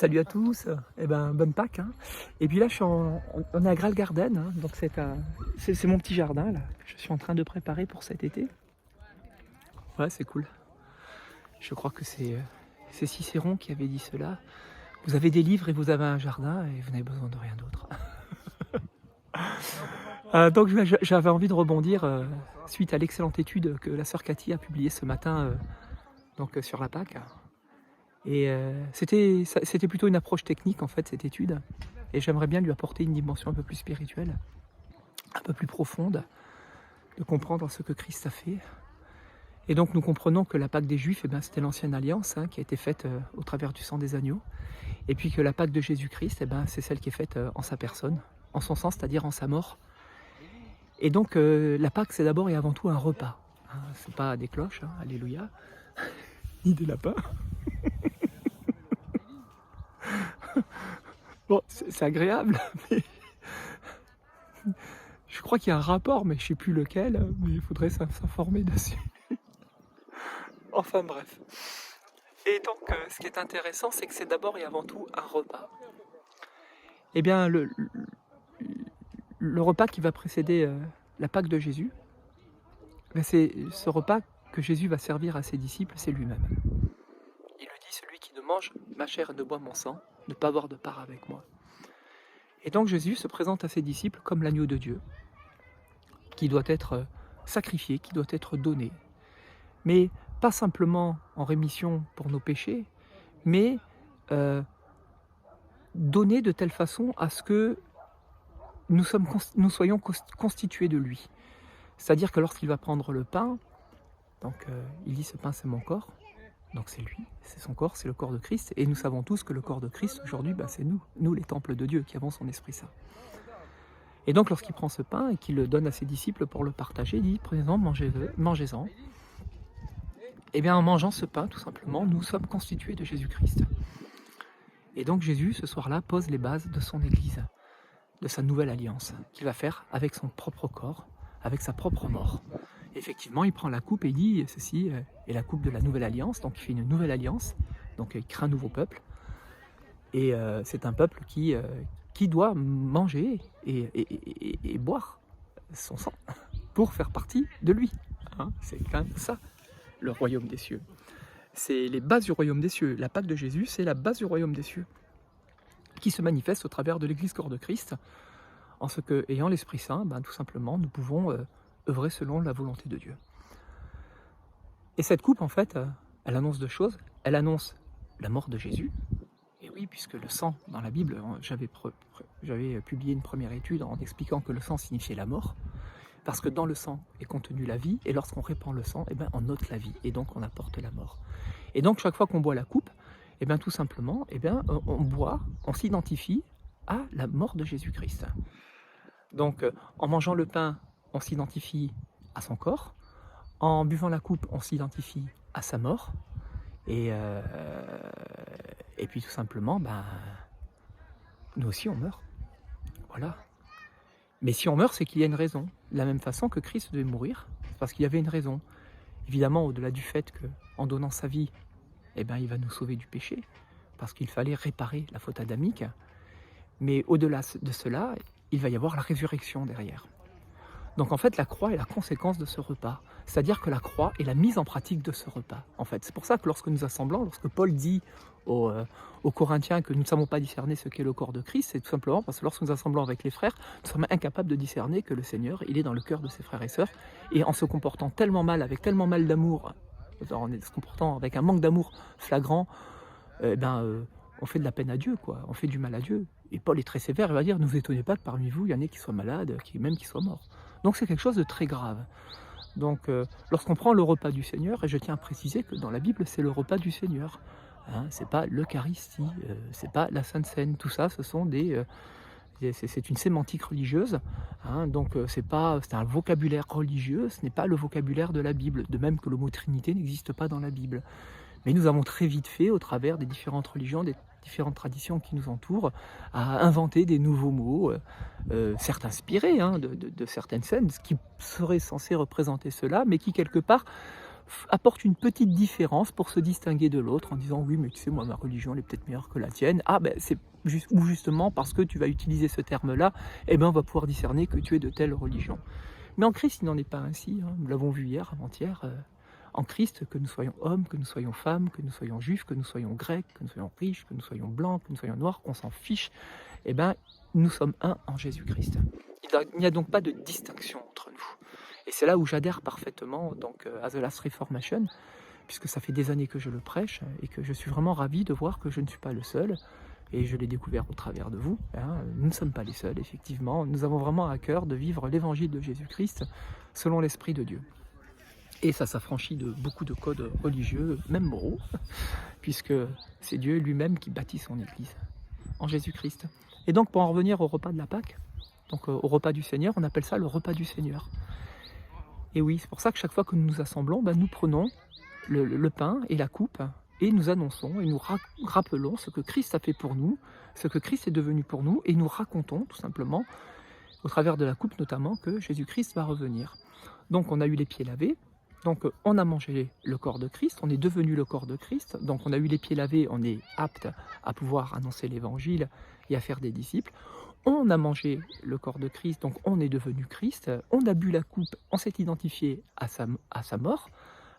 Salut à tous, bonne Pâques. Hein. Et puis là, on est à Graal Garden, hein, donc c'est mon petit jardin là, que je suis en train de préparer pour cet été. Ouais, c'est cool. Je crois que c'est Cicéron qui avait dit cela. Vous avez des livres et vous avez un jardin et vous n'avez besoin de rien d'autre. Donc j'avais envie de rebondir suite à l'excellente étude que la sœur Cathy a publiée ce matin sur la Pâque. Et c'était plutôt une approche technique en fait, cette étude. Et j'aimerais bien lui apporter une dimension un peu plus spirituelle, un peu plus profonde, de comprendre ce que Christ a fait. Et donc nous comprenons que la Pâque des Juifs, c'était l'ancienne alliance qui a été faite au travers du sang des agneaux. Et puis que la Pâque de Jésus-Christ, c'est celle qui est faite en sa personne, en son sang, c'est-à-dire en sa mort. Et donc la Pâque, c'est d'abord et avant tout un repas. C'est pas des cloches, alléluia, ni des lapins. Bon, c'est agréable, mais je crois qu'il y a un rapport, mais je ne sais plus lequel, mais il faudrait s'informer dessus. Enfin bref. Et donc, ce qui est intéressant, c'est que c'est d'abord et avant tout un repas. Eh bien, le repas qui va précéder la Pâque de Jésus, c'est ce repas que Jésus va servir à ses disciples, c'est lui-même. Il le dit, celui qui ne mange ma chair et ne boit mon sang, ne pas avoir de part avec moi. Et donc Jésus se présente à ses disciples comme l'agneau de Dieu, qui doit être sacrifié, qui doit être donné. Mais pas simplement en rémission pour nos péchés, mais donné de telle façon à ce que nous soyons constitués de lui. C'est-à-dire que lorsqu'il va prendre le pain, il dit « ce pain c'est mon corps », donc c'est lui, c'est son corps, c'est le corps de Christ, et nous savons tous que le corps de Christ aujourd'hui, c'est nous les temples de Dieu qui avons son Esprit Saint. Et donc lorsqu'il prend ce pain et qu'il le donne à ses disciples pour le partager, il dit « prenez-en, mangez-en ». Et bien en mangeant ce pain, tout simplement, nous sommes constitués de Jésus-Christ. Et donc Jésus, ce soir-là, pose les bases de son Église, de sa nouvelle alliance, qu'il va faire avec son propre corps, avec sa propre mort. Effectivement, il prend la coupe et il dit « ceci est la coupe de la nouvelle alliance », donc il fait une nouvelle alliance, donc il crée un nouveau peuple. Et c'est un peuple qui doit manger et boire son sang pour faire partie de lui. C'est quand même ça, le royaume des cieux. C'est les bases du royaume des cieux. La Pâque de Jésus, c'est la base du royaume des cieux, qui se manifeste au travers de l'Église corps de Christ, en ce que, ayant l'Esprit Saint, tout simplement, nous pouvons œuvrer selon la volonté de Dieu. Et cette coupe, en fait, elle annonce deux choses. Elle annonce la mort de Jésus. Et oui, puisque le sang, dans la Bible, j'avais publié une première étude en expliquant que le sang signifiait la mort, parce que dans le sang est contenue la vie, et lorsqu'on répand le sang, on ôte la vie, et donc on apporte la mort. Et donc chaque fois qu'on boit la coupe, tout simplement, on boit, on s'identifie à la mort de Jésus-Christ. Donc en mangeant le pain, on s'identifie à son corps, en buvant la coupe, on s'identifie à sa mort, et puis tout simplement, nous aussi on meurt. Voilà. Mais si on meurt, c'est qu'il y a une raison. De la même façon que Christ devait mourir, c'est parce qu'il y avait une raison. Évidemment, au-delà du fait qu'en donnant sa vie, il va nous sauver du péché, parce qu'il fallait réparer la faute adamique. Mais au-delà de cela, il va y avoir la résurrection derrière. Donc en fait, la croix est la conséquence de ce repas. C'est-à-dire que la croix est la mise en pratique de ce repas. En fait, c'est pour ça que lorsque nous assemblons, lorsque Paul dit aux Corinthiens que nous ne savons pas discerner ce qu'est le corps de Christ, c'est tout simplement parce que lorsque nous assemblons avec les frères, nous sommes incapables de discerner que le Seigneur, il est dans le cœur de ses frères et sœurs. Et en se comportant tellement mal, avec tellement mal d'amour, en se comportant avec un manque d'amour flagrant, on fait de la peine à Dieu, quoi. On fait du mal à Dieu. Et Paul est très sévère, il va dire, ne vous étonnez pas que parmi vous, il y en ait qui soient malades, même qui soient morts. Donc c'est quelque chose de très grave. Donc lorsqu'on prend le repas du Seigneur, et je tiens à préciser que dans la Bible, c'est le repas du Seigneur. C'est pas l'Eucharistie, c'est pas la Sainte Seine, tout ça, ce sont c'est une sémantique religieuse, donc c'est un vocabulaire religieux, ce n'est pas le vocabulaire de la Bible, de même que le mot Trinité n'existe pas dans la Bible. Mais nous avons très vite fait, au travers des différentes religions, des différentes traditions qui nous entourent, à inventer des nouveaux mots, certes inspirés de certaines scènes, qui seraient censés représenter cela, mais qui quelque part apporte une petite différence pour se distinguer de l'autre en disant oui mais tu sais moi ma religion elle est peut-être meilleure que la tienne. Ah ben c'est ou justement parce que tu vas utiliser ce terme-là, eh ben on va pouvoir discerner que tu es de telle religion. Mais en Christ il n'en est pas ainsi, hein. Nous l'avons vu hier, avant-hier, en Christ, que nous soyons hommes, que nous soyons femmes, que nous soyons juifs, que nous soyons grecs, que nous soyons riches, que nous soyons blancs, que nous soyons noirs, qu'on s'en fiche, eh ben nous sommes un en Jésus-Christ. Il n'y a donc pas de distinction entre nous. Et c'est là où j'adhère parfaitement donc, à The Last Reformation, puisque ça fait des années que je le prêche et que je suis vraiment ravi de voir que je ne suis pas le seul. Et je l'ai découvert au travers de vous. Hein. Nous ne sommes pas les seuls, effectivement. Nous avons vraiment à cœur de vivre l'évangile de Jésus-Christ selon l'Esprit de Dieu. Et ça s'affranchit de beaucoup de codes religieux, même moraux, puisque c'est Dieu lui-même qui bâtit son Église en Jésus-Christ. Et donc, pour en revenir au repas de la Pâque, donc au repas du Seigneur, on appelle ça le repas du Seigneur. Et oui, c'est pour ça que chaque fois que nous nous assemblons, nous prenons le pain et la coupe et nous annonçons et nous rappelons ce que Christ a fait pour nous, ce que Christ est devenu pour nous, et nous racontons tout simplement, au travers de la coupe notamment, que Jésus-Christ va revenir. Donc on a eu les pieds lavés, donc on a mangé le corps de Christ, on est devenu le corps de Christ, donc on a eu les pieds lavés, on est apte à pouvoir annoncer l'évangile et à faire des disciples. On a mangé le corps de Christ, donc on est devenu Christ. On a bu la coupe, on s'est identifié à sa mort.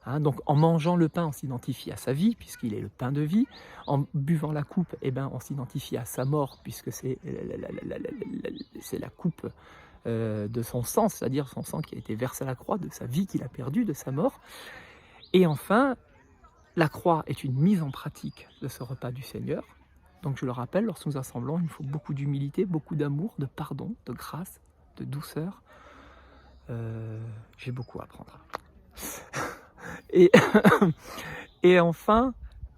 Hein, donc en mangeant le pain, on s'identifie à sa vie, puisqu'il est le pain de vie. En buvant la coupe, on s'identifie à sa mort, puisque c'est la coupe de son sang, c'est-à-dire son sang qui a été versé à la croix, de sa vie qu'il a perdue, de sa mort. Et enfin, la croix est une mise en pratique de ce repas du Seigneur. Donc je le rappelle, lorsque nous assemblons, il faut beaucoup d'humilité, beaucoup d'amour, de pardon, de grâce, de douceur. J'ai beaucoup à apprendre. Et enfin,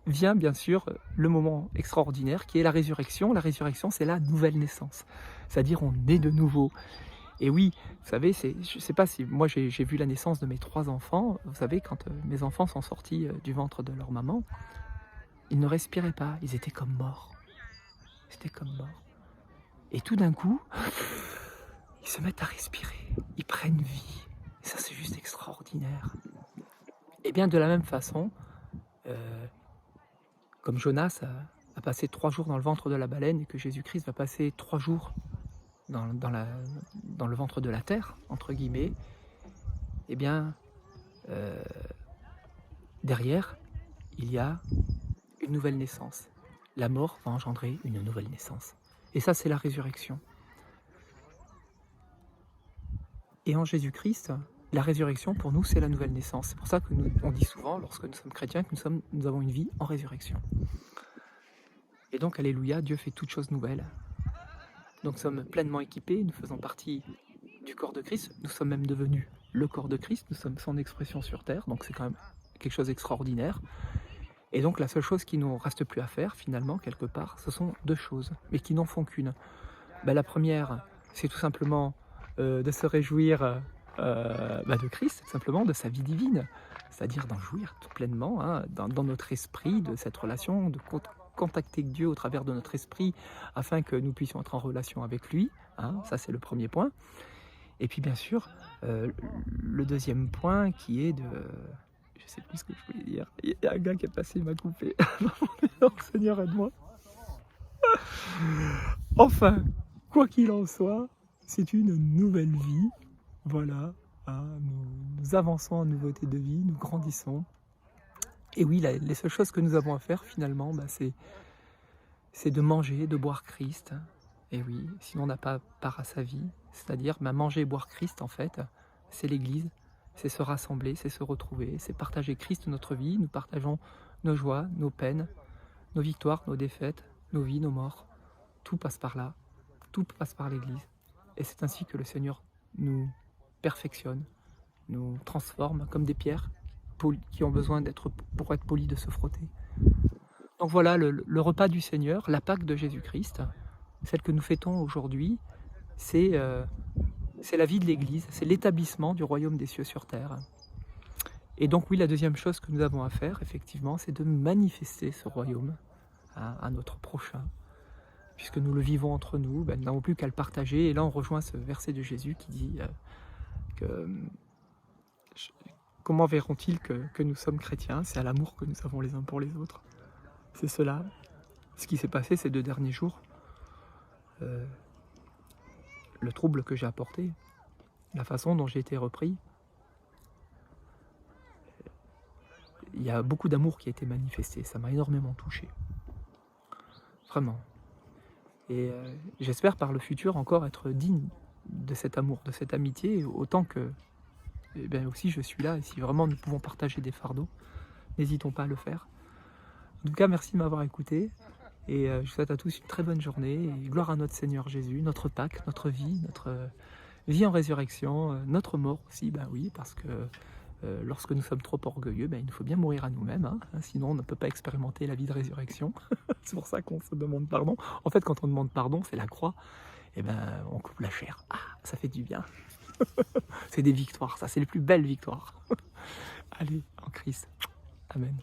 vient bien sûr le moment extraordinaire qui est la résurrection. La résurrection, c'est la nouvelle naissance. C'est-à-dire on est de nouveau. Et oui, vous savez, je ne sais pas si moi j'ai vu la naissance de mes 3 enfants. Vous savez, quand mes enfants sont sortis du ventre de leur maman, ils ne respiraient pas, ils étaient comme morts. C'était comme mort. Et tout d'un coup, ils se mettent à respirer, ils prennent vie. Et ça, c'est juste extraordinaire. Et bien, de la même façon, comme Jonas a passé 3 jours dans le ventre de la baleine et que Jésus-Christ va passer 3 jours dans le ventre de la terre, entre guillemets, eh bien, derrière, il y a une nouvelle naissance. La mort va engendrer une nouvelle naissance. Et ça, c'est la résurrection. Et en Jésus-Christ, la résurrection, pour nous, c'est la nouvelle naissance. C'est pour ça que on dit souvent, lorsque nous sommes chrétiens, que nous avons une vie en résurrection. Et donc, alléluia, Dieu fait toutes choses nouvelles. Donc, nous sommes pleinement équipés, nous faisons partie du corps de Christ, nous sommes même devenus le corps de Christ, nous sommes son expression sur terre, donc c'est quand même quelque chose d'extraordinaire. Et donc la seule chose qui nous reste plus à faire, finalement, quelque part, ce sont 2 choses, mais qui n'en font qu'une. La première, c'est tout simplement de se réjouir de Christ, tout simplement, de sa vie divine, c'est-à-dire d'en jouir tout pleinement, hein, dans notre esprit, de cette relation, de contacter Dieu au travers de notre esprit, afin que nous puissions être en relation avec lui, hein, ça c'est le premier point. Et puis bien sûr, le deuxième point qui est de... Je sais plus ce que je voulais dire. Il y a un gars qui est passé, il m'a coupé. Non, Seigneur, aide-moi. Enfin, quoi qu'il en soit, c'est une nouvelle vie. Voilà. Hein, nous avançons en nouveauté de vie, nous grandissons. Et oui, les seules choses que nous avons à faire, finalement, c'est de manger, de boire Christ. Et oui, sinon on n'a pas part à sa vie. C'est-à-dire, manger et boire Christ, en fait, c'est l'Église. C'est se rassembler, c'est se retrouver, c'est partager Christ notre vie. Nous partageons nos joies, nos peines, nos victoires, nos défaites, nos vies, nos morts. Tout passe par là, tout passe par l'Église. Et c'est ainsi que le Seigneur nous perfectionne, nous transforme comme des pierres qui ont besoin pour être polies de se frotter. Donc voilà, le repas du Seigneur, la Pâque de Jésus-Christ, celle que nous fêtons aujourd'hui, c'est la vie de l'Église, c'est l'établissement du royaume des cieux sur terre. Et donc oui, la deuxième chose que nous avons à faire, effectivement, c'est de manifester ce royaume à notre prochain. Puisque nous le vivons entre nous, nous n'avons plus qu'à le partager. Et là, on rejoint ce verset de Jésus qui dit comment verront-ils que nous sommes chrétiens? C'est à l'amour que nous avons les uns pour les autres. C'est cela. Ce qui s'est passé ces 2 derniers jours, le trouble que j'ai apporté, la façon dont j'ai été repris, il y a beaucoup d'amour qui a été manifesté. Ça m'a énormément touché. Vraiment. Et j'espère par le futur encore être digne de cet amour, de cette amitié, autant que aussi je suis là. Et si vraiment nous pouvons partager des fardeaux, n'hésitons pas à le faire. En tout cas, merci de m'avoir écouté. Et je vous souhaite à tous une très bonne journée. Et gloire à notre Seigneur Jésus, notre Pâques, notre vie en résurrection, notre mort aussi, oui, parce que lorsque nous sommes trop orgueilleux, il nous faut bien mourir à nous-mêmes, hein, sinon on ne peut pas expérimenter la vie de résurrection. C'est pour ça qu'on se demande pardon. En fait, quand on demande pardon, c'est la croix, et on coupe la chair. Ah, ça fait du bien. C'est des victoires, ça, c'est les plus belles victoires. Allez, en Christ. Amen.